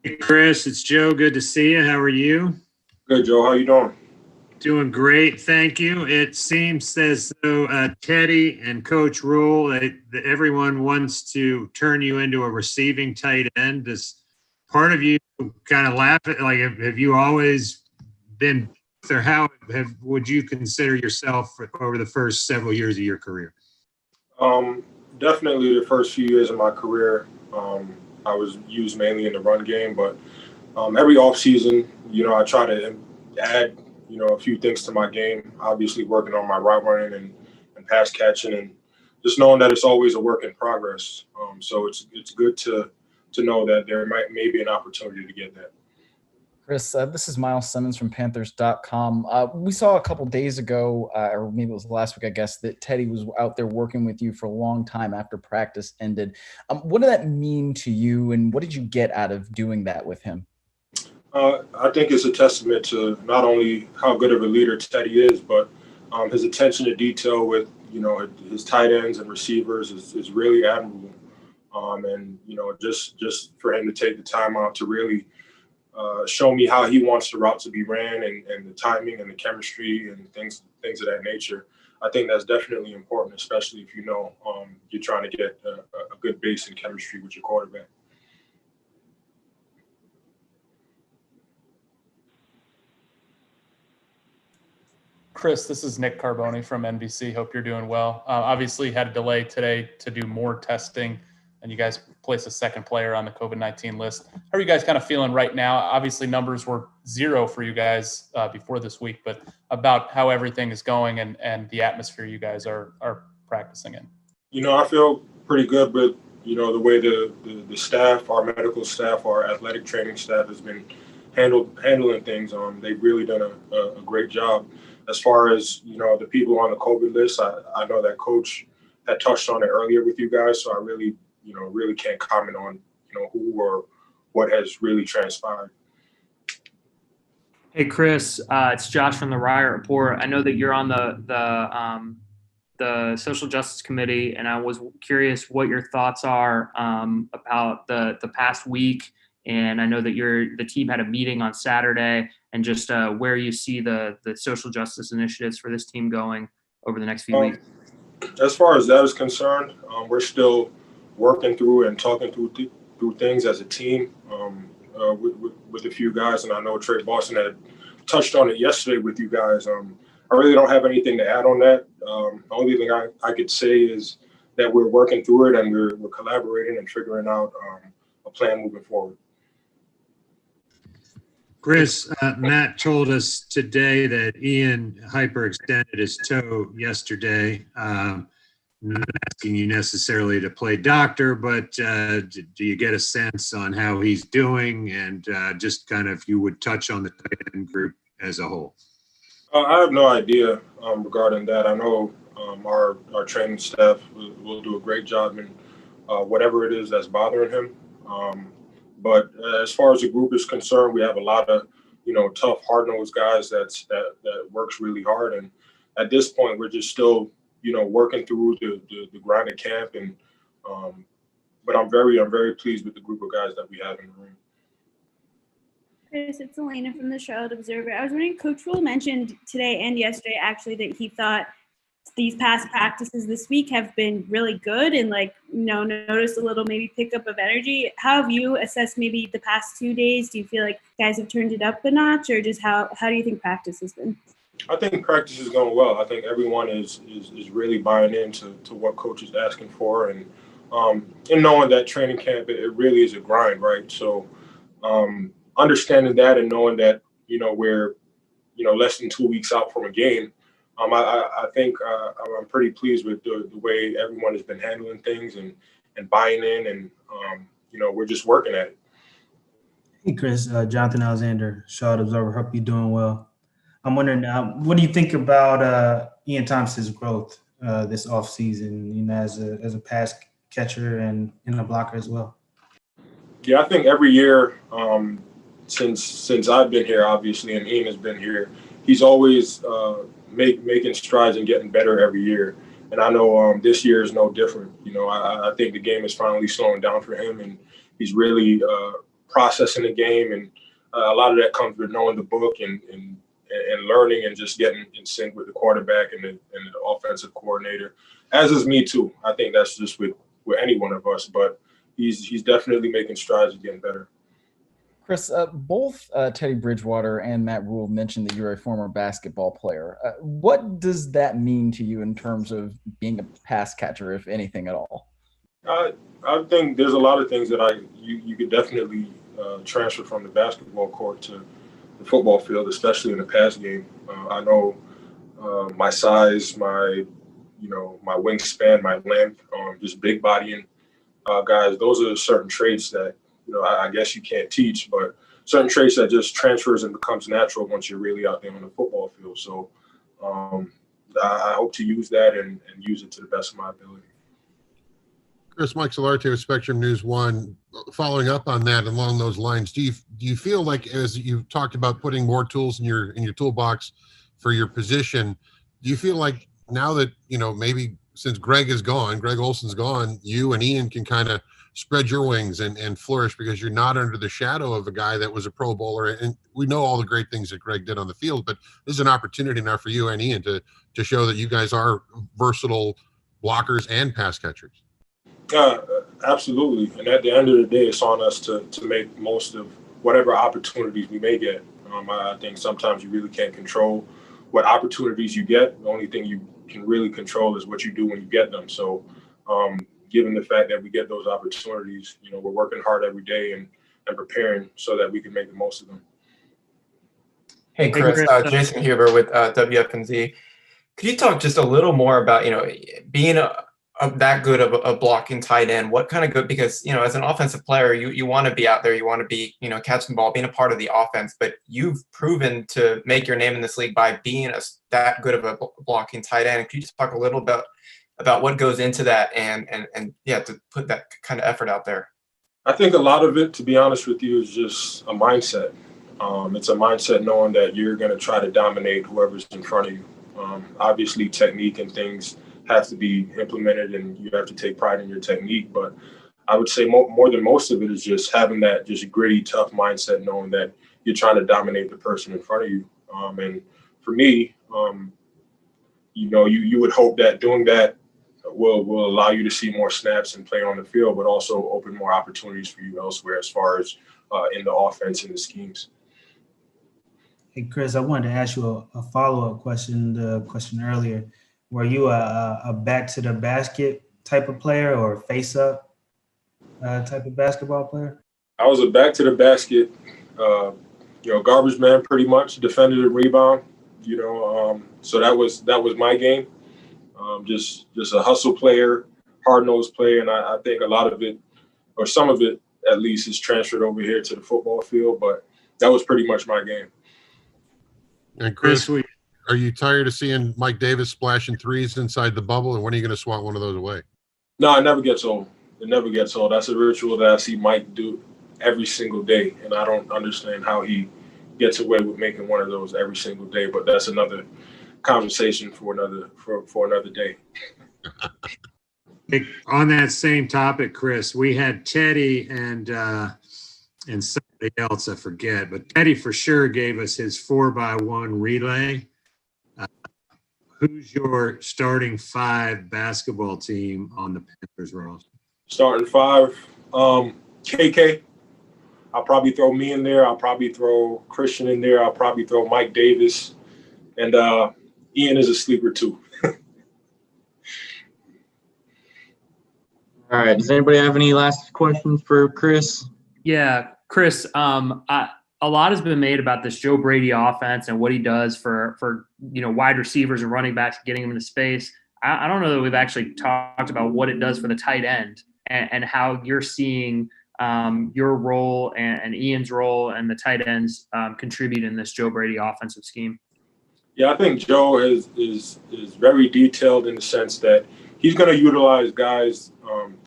Hey, Chris, it's Joe. Good to see you. How are you? Good, Joe. How you doing? Doing great, thank you. It seems as though Teddy and Coach Rule, that everyone wants to turn you into a receiving tight end. Does part of you kind of laugh at, like, have you always been, or how would you consider yourself over the first several years of your career? Um, Definitely the first few years of my career, I was used mainly in the run game, but every offseason, I try to add, a few things to my game. Obviously, working on my route running and pass catching, and just knowing that it's always a work in progress. So it's good to know that there may be an opportunity to get that. Chris, this is Miles Simmons from Panthers.com. We saw a couple days ago, or maybe it was last week, I guess, that Teddy was out there working with you for a long time after practice ended. What did that mean to you, and what did you get out of doing that with him? I think it's a testament to not only how good of a leader Teddy is, but his attention to detail with his tight ends and receivers is really admirable. And just for him to take the time out to really show me how he wants the route to be ran and the timing and the chemistry and things of that nature. I think that's definitely important, especially if you're trying to get a good base in chemistry with your quarterback. Chris, this is Nick Carboni from NBC. Hope you're doing well. Obviously, had a delay today to do more testing, and you guys placed a second player on the COVID-19 list. How are you guys kind of feeling right now? Obviously, numbers were 0 for you guys before this week, but about how everything is going and the atmosphere you guys are practicing in. I feel pretty good with the way the staff, our medical staff, our athletic training staff has been handling things. They've really done a great job. As far as the people on the COVID list, I know that Coach had touched on it earlier with you guys, so I really can't comment on who or what has really transpired. Hey, Chris, it's Josh from the Riot Report. I know that you're on the Social Justice Committee, and I was curious what your thoughts are about the past week. And I know that the team had a meeting on Saturday, and just where you see the social justice initiatives for this team going over the next few weeks. As far as that is concerned, we're still working through and talking through things as a team with a few guys, and I know Trey Boston had touched on it yesterday with you guys. I really don't have anything to add on that. The only thing I could say is that we're working through it and we're collaborating and figuring out a plan moving forward. Chris, Matt told us today that Ian hyperextended his toe yesterday. Not asking you necessarily to play doctor, but do you get a sense on how he's doing, and just kind of if you would touch on the tight end group as a whole? I have no idea regarding that. I know our training staff will do a great job in whatever it is that's bothering him. But as far as the group is concerned, we have a lot of tough, hard-nosed guys that works really hard. And at this point, we're just still working through the grind of camp. And but I'm very pleased with the group of guys that we have in the room. Chris, it's Elena from the Charlotte Observer. I was wondering, Coach Rule mentioned today and yesterday actually that he thought these past practices this week have been really good and noticed a little maybe pickup of energy. How have you assessed maybe the past 2 days? Do you feel like guys have turned it up a notch, or just how do you think practice has been? I think practice is going well. I think everyone is really buying into what coach is asking for, and knowing that training camp, it really is a grind, right? So understanding that and knowing that we're less than 2 weeks out from a game. I think I'm pretty pleased with the way everyone has been handling things and buying in, and we're just working at it. Hey, Chris, Jonathan Alexander, Charlotte Observer. Hope you're doing well. I'm wondering, what do you think about Ian Thompson's growth this offseason, as a pass catcher and a blocker as well? Yeah, I think every year since I've been here, obviously, and Ian has been here, he's always making strides and getting better every year. And I know this year is no different. I think the game is finally slowing down for him, and he's really processing the game, and a lot of that comes with knowing the book and learning and just getting in sync with the quarterback and the offensive coordinator, as is me too. I think that's just with any one of us, but he's definitely making strides and getting better. Chris, both Teddy Bridgewater and Matt Rule mentioned that you're a former basketball player. What does that mean to you in terms of being a pass catcher, if anything at all? I think there's a lot of things that you could definitely transfer from the basketball court to the football field, especially in the pass game. I know my size, my wingspan, my length, just big bodying guys. Those are certain traits that I guess you can't teach, but certain traits that just transfers and becomes natural once you're really out there on the football field. So I hope to use that and use it to the best of my ability. Chris, Mike Solarte with Spectrum News 1. Following up on that, along those lines, do you feel like, as you talked about putting more tools in your toolbox for your position, do you feel like now that maybe since Greg Olson's gone, you and Ian can kind of spread your wings and flourish because you're not under the shadow of a guy that was a Pro Bowler? And we know all the great things that Greg did on the field, but this is an opportunity now for you and Ian to show that you guys are versatile blockers and pass catchers. Absolutely. And at the end of the day, it's on us to make most of whatever opportunities we may get. I think sometimes you really can't control what opportunities you get. The only thing you can really control is what you do when you get them. So given the fact that we get those opportunities, we're working hard every day and preparing so that we can make the most of them. Hey, Chris, Jason Huber with WFNZ. Could you talk just a little more about, being that good of a blocking tight end? What kind of good, because, as an offensive player, you want to be out there, you want to be, catching the ball, being a part of the offense, but you've proven to make your name in this league by being that good of a blocking tight end. Could you just talk a little bit about what goes into that and to put that kind of effort out there? I think a lot of it, to be honest with you, is just a mindset. It's a mindset knowing that you're going to try to dominate whoever's in front of you. Obviously, technique and things have to be implemented and you have to take pride in your technique. But I would say more than most of it is just having that just gritty, tough mindset, knowing that you're trying to dominate the person in front of you. And for me, you would hope that doing that will allow you to see more snaps and play on the field, but also open more opportunities for you elsewhere as far as in the offense and the schemes. Hey, Chris, I wanted to ask you a follow-up question, the question earlier. Were you a back to the basket type of player or a face-up type of basketball player? I was a back to the basket, garbage man, pretty much, defended and rebound, so that was my game. Just a hustle player, hard-nosed player, and I think a lot of it, or some of it at least, is transferred over here to the football field, but that was pretty much my game. And Chris, are you tired of seeing Mike Davis splashing threes inside the bubble, and when are you going to swat one of those away? No, it never gets old. It never gets old. That's a ritual that I see Mike do every single day, and I don't understand how he gets away with making one of those every single day, but that's another conversation for another day. On that same topic, Chris, we had Teddy and somebody else, I forget, but Teddy for sure gave us his 4x1 relay. Who's your starting 5 basketball team on the Panthers roster? Starting 5, KK. I'll probably throw me in there. I'll probably throw Christian in there. I'll probably throw Mike Davis. And Ian is a sleeper too. All right. Does anybody have any last questions for Chris? Yeah, Chris, a lot has been made about this Joe Brady offense and what he does for wide receivers and running backs, getting them into space. I don't know that we've actually talked about what it does for the tight end and how you're seeing your role and Ian's role and the tight ends contribute in this Joe Brady offensive scheme. Yeah, I think Joe is very detailed in the sense that he's going to utilize guys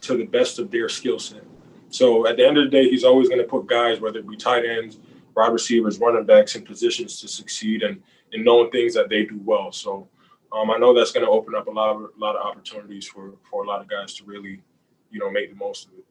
to the best of their skill set. So at the end of the day, he's always going to put guys, whether it be tight ends, wide receivers, running backs, in positions to succeed and knowing things that they do well. So I know that's going to open up a lot of opportunities for a lot of guys to really, make the most of it.